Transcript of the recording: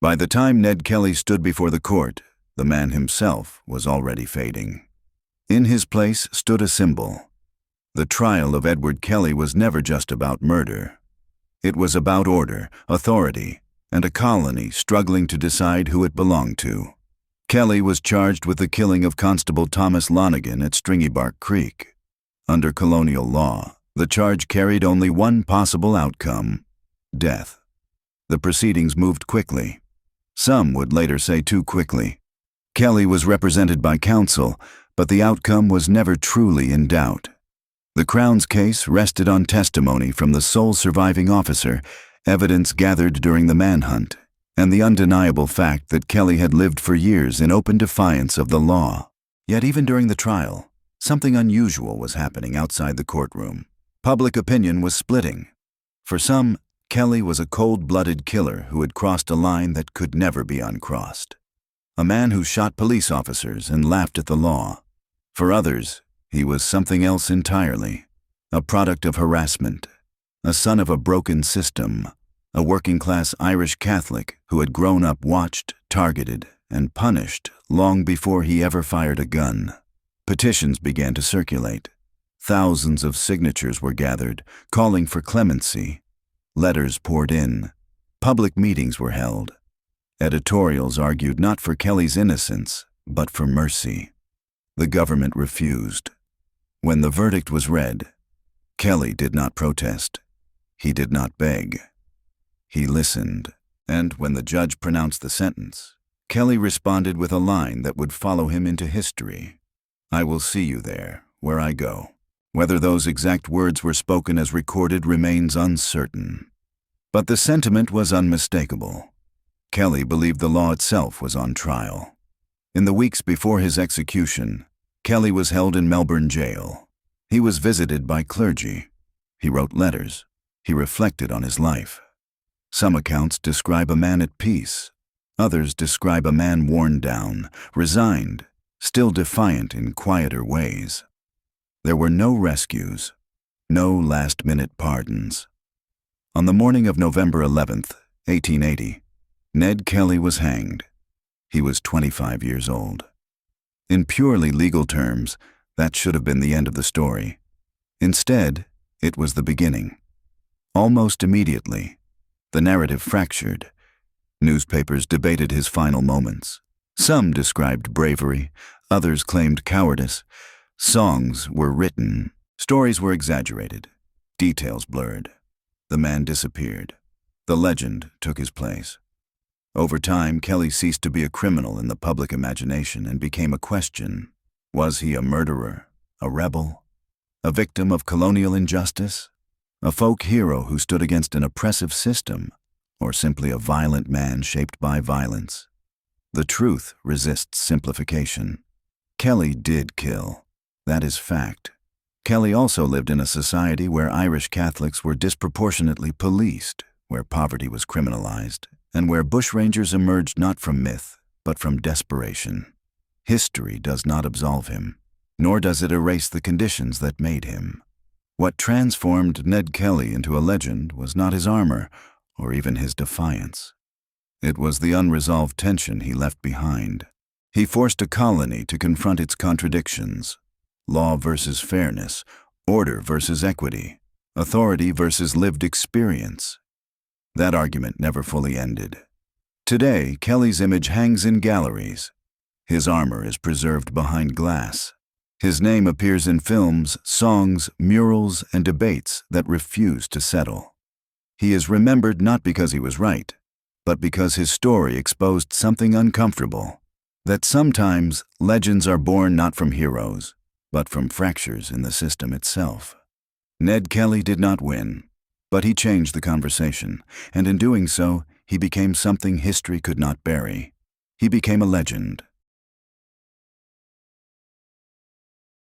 By the time Ned Kelly stood before the court, the man himself was already fading. In his place stood a symbol. The trial of Edward Kelly was never just about murder. It was about order, authority, and a colony struggling to decide who it belonged to. Kelly was charged with the killing of Constable Thomas Lonigan at Stringybark Creek. Under colonial law, the charge carried only one possible outcome: death. The proceedings moved quickly. Some would later say too quickly. Kelly was represented by counsel, but the outcome was never truly in doubt. The Crown's case rested on testimony from the sole surviving officer, evidence gathered during the manhunt, and the undeniable fact that Kelly had lived for years in open defiance of the law. Yet even during the trial, something unusual was happening outside the courtroom. Public opinion was splitting. For some, Kelly was a cold-blooded killer who had crossed a line that could never be uncrossed. A man who shot police officers and laughed at the law. For others, he was something else entirely. A product of harassment. A son of a broken system. A working-class Irish Catholic who had grown up watched, targeted, and punished long before he ever fired a gun. Petitions began to circulate. Thousands of signatures were gathered, calling for clemency. Letters poured in. Public meetings were held. Editorials argued not for Kelly's innocence, but for mercy. The government refused. When the verdict was read, Kelly did not protest. He did not beg. He listened, and when the judge pronounced the sentence, Kelly responded with a line that would follow him into history. "I will see you there, where I go." Whether those exact words were spoken as recorded remains uncertain. But the sentiment was unmistakable. Kelly believed the law itself was on trial. In the weeks before his execution, Kelly was held in Melbourne jail. He was visited by clergy. He wrote letters. He reflected on his life. Some accounts describe a man at peace. Others describe a man worn down, resigned, still defiant in quieter ways. There were no rescues, no last-minute pardons. On the morning of November 11th, 1880, Ned Kelly was hanged. He was 25 years old. In purely legal terms, that should have been the end of the story. Instead, it was the beginning. Almost immediately, the narrative fractured. Newspapers debated his final moments. Some described bravery, others claimed cowardice. Songs were written, stories were exaggerated, details blurred. The man disappeared. The legend took his place. Over time, Kelly ceased to be a criminal in the public imagination and became a question. Was he a murderer, a rebel, a victim of colonial injustice, a folk hero who stood against an oppressive system, or simply a violent man shaped by violence? The truth resists simplification. Kelly did kill. That is fact. Kelly also lived in a society where Irish Catholics were disproportionately policed, where poverty was criminalized, and where bushrangers emerged not from myth, but from desperation. History does not absolve him, nor does it erase the conditions that made him. What transformed Ned Kelly into a legend was not his armor, or even his defiance. It was the unresolved tension he left behind. He forced a colony to confront its contradictions. Law versus fairness, order versus equity, authority versus lived experience. That argument never fully ended. Today, Kelly's image hangs in galleries. His armor is preserved behind glass. His name appears in films, songs, murals, and debates that refuse to settle. He is remembered not because he was right, but because his story exposed something uncomfortable, that sometimes legends are born not from heroes, but from fractures in the system itself. Ned Kelly did not win, but he changed the conversation, and in doing so, he became something history could not bury. He became a legend,